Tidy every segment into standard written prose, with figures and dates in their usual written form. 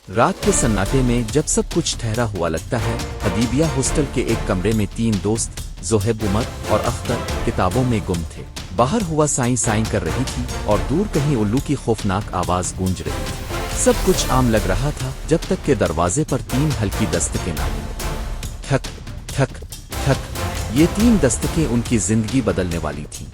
رات کے سناٹے میں جب سب کچھ ٹھہرا ہوا لگتا ہے، حدیبیہ ہاسٹل کے ایک کمرے میں تین دوست زہیب، عمر اور اختر کتابوں میں گم تھے۔ باہر ہوا سائیں سائیں کر رہی تھی اور دور کہیں الو کی خوفناک آواز گونج رہی تھی۔ سب کچھ عام لگ رہا تھا جب تک کہ دروازے پر تین ہلکی دستکیں نہ ہوئیں۔ ٹھک ٹھک ٹھک، یہ تین دستکیں ان کی زندگی بدلنے والی تھیں۔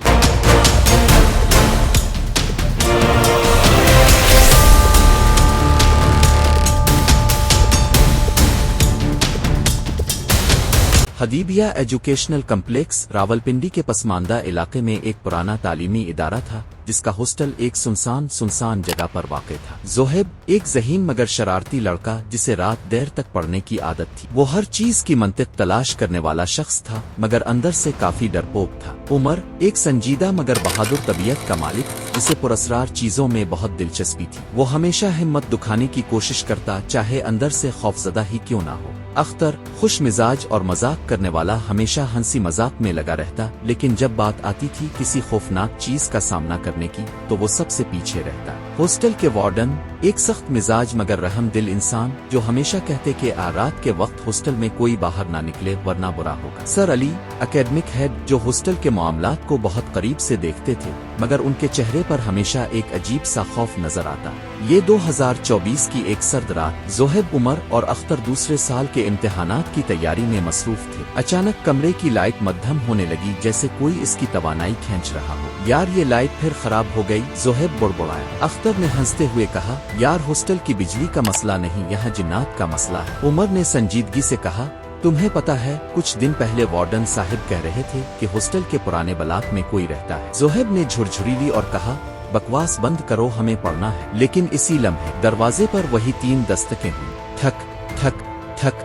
حدیبیہ ایجوکیشنل کمپلیکس راولپنڈی کے پسماندہ علاقے میں ایک پرانا تعلیمی ادارہ تھا جس کا ہاسٹل ایک سنسان جگہ پر واقع تھا۔ زہیب ایک ذہین مگر شرارتی لڑکا جسے رات دیر تک پڑھنے کی عادت تھی۔ وہ ہر چیز کی منطق تلاش کرنے والا شخص تھا مگر اندر سے کافی ڈرپوک تھا۔ عمر ایک سنجیدہ مگر بہادر طبیعت کا مالک جسے پراسرار چیزوں میں بہت دلچسپی تھی۔ وہ ہمیشہ ہمت دکھانے کی کوشش کرتا چاہے اندر سے خوفزدہ ہی کیوں نہ ہو۔ اختر خوش مزاج اور مذاق کرنے والا، ہمیشہ ہنسی مذاق میں لگا رہتا، لیکن جب بات آتی تھی کسی خوفناک چیز کا سامنا کرنے کی تو وہ سب سے پیچھے رہتا۔ ہاسٹل کے وارڈن ایک سخت مزاج مگر رحم دل انسان جو ہمیشہ کہتے کہ رات کے وقت ہاسٹل میں کوئی باہر نہ نکلے ورنہ برا ہوگا۔ سر علی اکیڈمک ہیڈ جو ہاسٹل کے معاملات کو بہت قریب سے دیکھتے تھے مگر ان کے چہرے پر ہمیشہ ایک عجیب سا خوف نظر آتا۔ یہ 2024 کی ایک سرد رات، زہیب، عمر اور اختر دوسرے سال کے امتحانات کی تیاری میں مصروف تھے۔ اچانک کمرے کی لائٹ مدھم ہونے لگی جیسے کوئی اس کی توانائی کھینچ رہا ہو۔ یار یہ لائٹ پھر خراب ہو گئی، زہیب بڑبڑایا۔ اختر نے ہنستے ہوئے کہا، یار ہاسٹل کی بجلی کا مسئلہ نہیں، یہاں جنات کا مسئلہ ہے۔ عمر نے سنجیدگی سے کہا، تمہیں پتا ہے کچھ دن پہلے وارڈن صاحب کہہ رہے تھے کہ ہاسٹل کے پرانے بلاک میں کوئی رہتا ہے۔ زہیب نے جھرجھری لی اور کہا، بکواس بند کرو، ہمیں پڑھنا ہے۔ لیکن اسی لمحے دروازے پر وہی تین دستکیں ہوئیں۔ ٹھک ٹھک ٹھک،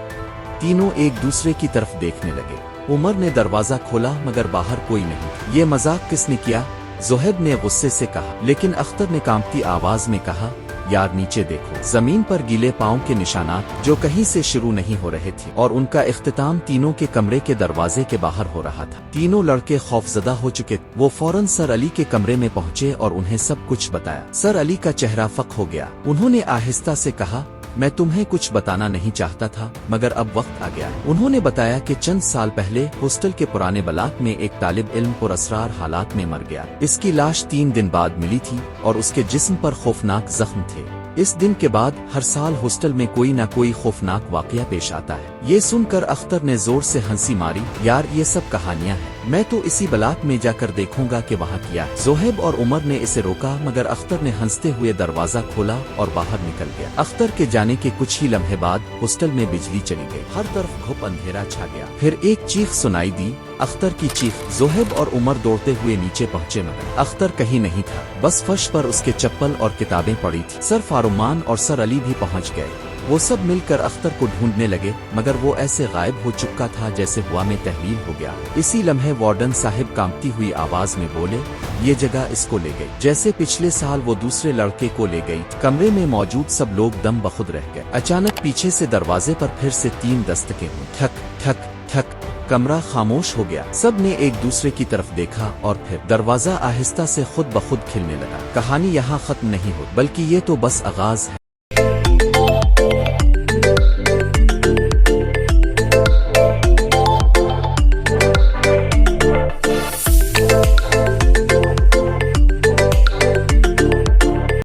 تینوں ایک دوسرے کی طرف دیکھنے لگے۔ عمر نے دروازہ کھولا مگر باہر کوئی نہیں۔ یہ مذاق کس نے کیا؟ زہیب نے غصے سے کہا، لیکن اختر نے کانپتی آواز میں کہا، یار نیچے دیکھو۔ زمین پر گیلے پاؤں کے نشانات جو کہیں سے شروع نہیں ہو رہے تھے اور ان کا اختتام تینوں کے کمرے کے دروازے کے باہر ہو رہا تھا۔ تینوں لڑکے خوفزدہ ہو چکے۔ وہ فوراً سر علی کے کمرے میں پہنچے اور انہیں سب کچھ بتایا۔ سر علی کا چہرہ فک ہو گیا۔ انہوں نے آہستہ سے کہا، میں تمہیں کچھ بتانا نہیں چاہتا تھا مگر اب وقت آ گیا۔ انہوں نے بتایا کہ چند سال پہلے ہاسٹل کے پرانے بلاک میں ایک طالب علم پراسرار حالات میں مر گیا۔ اس کی لاش 3 دن بعد ملی تھی اور اس کے جسم پر خوفناک زخم تھے۔ اس دن کے بعد ہر سال ہاسٹل میں کوئی نہ کوئی خوفناک واقعہ پیش آتا ہے۔ یہ سن کر اختر نے زور سے ہنسی ماری، یار یہ سب کہانیاں ہیں، میں تو اسی بلاک میں جا کر دیکھوں گا کہ وہاں کیا ہے۔ زہیب اور عمر نے اسے روکا مگر اختر نے ہنستے ہوئے دروازہ کھولا اور باہر نکل گیا۔ اختر کے جانے کے کچھ ہی لمحے بعد ہاسٹل میں بجلی چلی گئی۔ ہر طرف گھپ اندھیرا چھا گیا۔ پھر ایک چیخ سنائی دی، اختر کی چیخ۔ زہیب اور عمر دوڑتے ہوئے نیچے پہنچے مگر اختر کہیں نہیں تھا، بس فرش پر اس کے چپل اور کتابیں پڑی تھی۔ سر فارومان اور سر علی بھی پہنچ گئے۔ وہ سب مل کر اختر کو ڈھونڈنے لگے مگر وہ ایسے غائب ہو چکا تھا جیسے ہوا میں تحویل ہو گیا۔ اسی لمحے وارڈن صاحب کانپتی ہوئی آواز میں بولے، یہ جگہ اس کو لے گئی جیسے پچھلے سال وہ دوسرے لڑکے کو لے گئی۔ کمرے میں موجود سب لوگ دم بخود رہ گئے۔ اچانک پیچھے سے دروازے پر پھر سے 3 دستکیں ہوئیں۔ ٹھک ٹھک ٹھک، کمرہ خاموش ہو گیا۔ سب نے ایک دوسرے کی طرف دیکھا اور پھر دروازہ آہستہ سے خود بخود کھلنے لگا۔ کہانی یہاں ختم نہیں ہوئی بلکہ یہ تو بس آغاز ہے۔